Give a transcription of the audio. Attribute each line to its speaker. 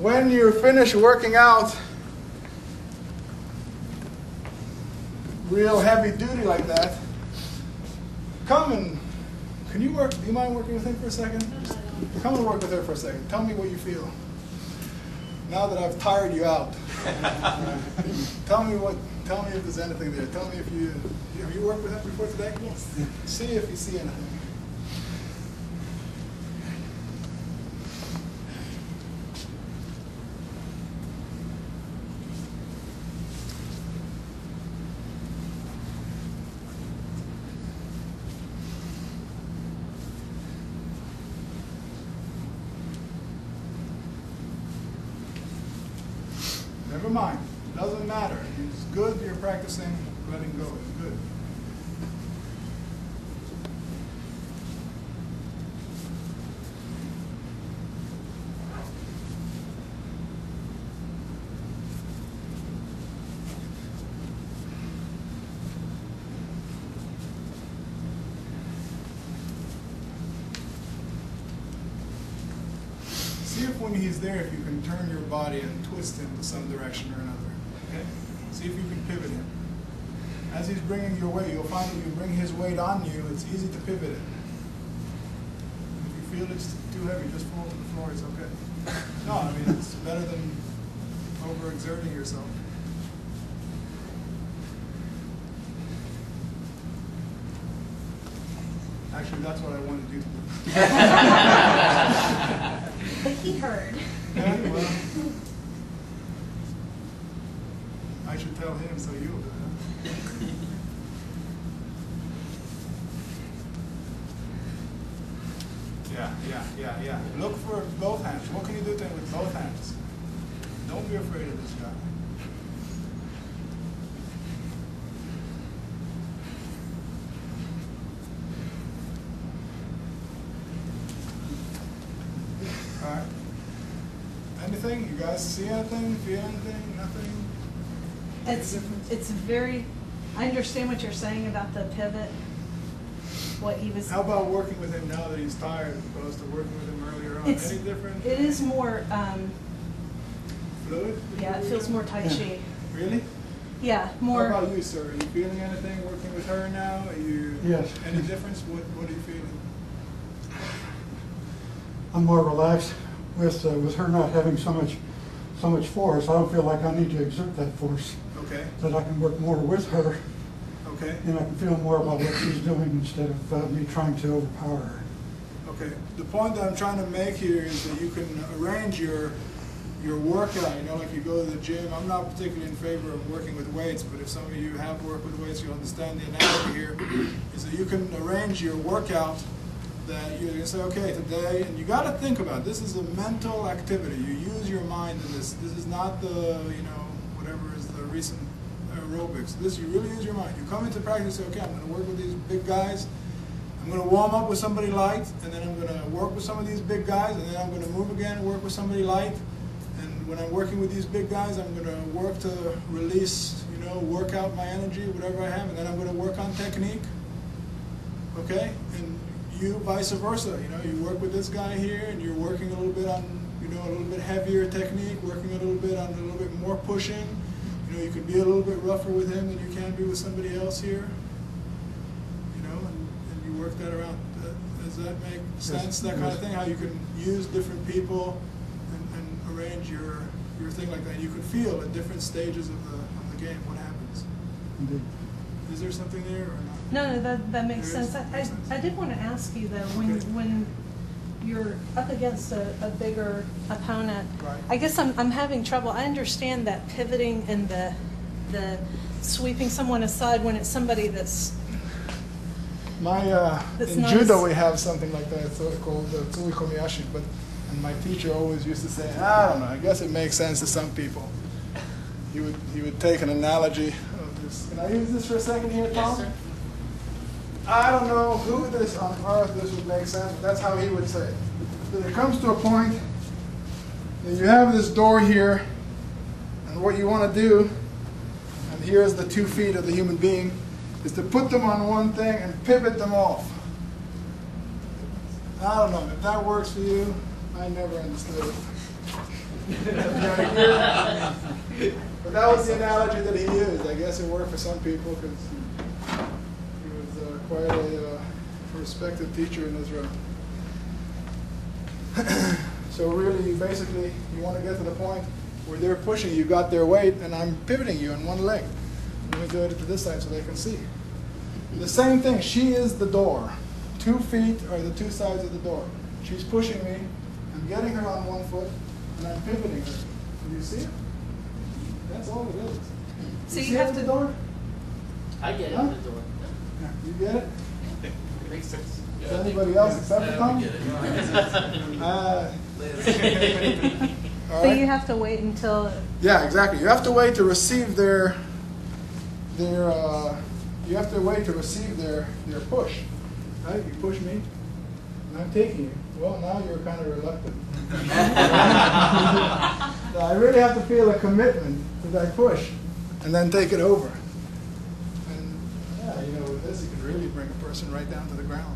Speaker 1: When you finish working out real heavy duty like that, come and, do you mind working with him for a second? Come and work with her for a second. Tell me what you feel. Now that I've tired you out. Tell me if there's anything there. Tell me have you worked with him before today?
Speaker 2: Yes.
Speaker 1: See if you see anything. Never mind. It doesn't matter. It's good you're practicing letting go. It's good. See if when he's there, if you can turn your body and twist him to some direction or another. Okay? See if you can pivot him. As he's bringing your weight, you'll find when you bring his weight on you, it's easy to pivot it. If you feel it's too heavy, just fall to the floor. It's okay. No, I mean, it's better than overexerting yourself. Actually, that's what I wanted you to do.
Speaker 2: But he heard.
Speaker 1: Yeah, well, I should tell him so you'll do it. Yeah. Look for both hands. What can you do to him with both hands? Don't be afraid of this guy. All right. Anything? You guys see anything? Feel anything? Nothing?
Speaker 2: It's very. I understand what you're saying about the pivot. What he was.
Speaker 1: How about working with him now that he's tired, as opposed to working with him earlier on? Any different?
Speaker 2: It is more.
Speaker 1: Fluid?
Speaker 2: Yeah, it feels more tai chi.
Speaker 1: Really?
Speaker 2: Yeah, more.
Speaker 1: How about you, sir? Are you feeling anything working with her now? Are you?
Speaker 3: Yes.
Speaker 1: Any difference? What are you feeling?
Speaker 3: I'm more relaxed with her not having so much force. I don't feel like I need to exert that force.
Speaker 1: Okay.
Speaker 3: That I can work more with her,
Speaker 1: Okay.
Speaker 3: and I can feel more about what she's doing instead of me trying to overpower her.
Speaker 1: Okay. The point that I'm trying to make here is that you can arrange your workout. You know, like you go to the gym. I'm not particularly in favor of working with weights, but if some of you have worked with weights, you understand the analogy here. Is that you can arrange your workout that you're going to say, okay, today, and you got to think about it. This is a mental activity. You use your mind in this. This is not the, whatever is the recent aerobics. This, you really use your mind. You come into practice and say, okay, I'm going to work with these big guys. I'm going to warm up with somebody light, and then I'm going to work with some of these big guys, and then I'm going to move again and work with somebody light. And when I'm working with these big guys, I'm going to work to release, work out my energy, whatever I have, and then I'm going to work on technique. Okay? And you vice versa. You work with this guy here, and you're working a little bit on, a little bit heavier technique, working a little bit on a little bit more pushing. You can be a little bit rougher with him than you can be with somebody else here. And you work that around. Does that make sense? That kind of thing? How you can use different people and arrange your thing like that. You can feel at different stages of the game what happens.
Speaker 3: Indeed.
Speaker 1: Is there something there or not?
Speaker 2: No, that makes sense. I did want to ask you though, when you're up against a bigger opponent,
Speaker 1: right.
Speaker 2: I guess I'm having trouble. I understand that pivoting and the sweeping someone aside when it's somebody that's
Speaker 1: in judo we have something like that. It's called Tsui Komiyashi, and my teacher always used to say, I don't know, I guess it makes sense to some people. He would take an analogy of this. Can I use this for a second here, Tom?
Speaker 4: Yes, sir.
Speaker 1: I don't know who this on earth this would make sense, but that's how he would say it. That it comes to a point that you have this door here, and what you want to do, and here's the 2 feet of the human being, is to put them on one thing and pivot them off. I don't know if that works for you. I never understood it. But that was the analogy that he used. I guess it worked for some people because he was quite a respected teacher in Israel. So really, basically, you want to get to the point where they're pushing, you got their weight, and I'm pivoting you on one leg. Let me do it to this side so they can see. The same thing, she is the door. 2 feet are the 2 sides of the door. She's pushing me, I'm getting her on 1 foot, and I'm pivoting her. Do you see it? That's all it is.
Speaker 2: So
Speaker 1: You
Speaker 2: you
Speaker 1: see
Speaker 2: have
Speaker 1: it,
Speaker 2: to-
Speaker 1: the door?
Speaker 4: I get it,
Speaker 1: Huh?
Speaker 4: the door.
Speaker 1: Yeah, you get it?
Speaker 4: Makes sense.
Speaker 1: Does anybody else except for Tom? All
Speaker 2: So
Speaker 1: right.
Speaker 2: you have to wait until,
Speaker 1: Yeah, exactly. You have to wait to receive their you have to wait to receive their push. Right? You push me, and I'm taking you. Well, now you're kind of reluctant. So I really have to feel a commitment to that push, and then take it over. And yeah, you know, with this, you can really bring a person right down to the ground.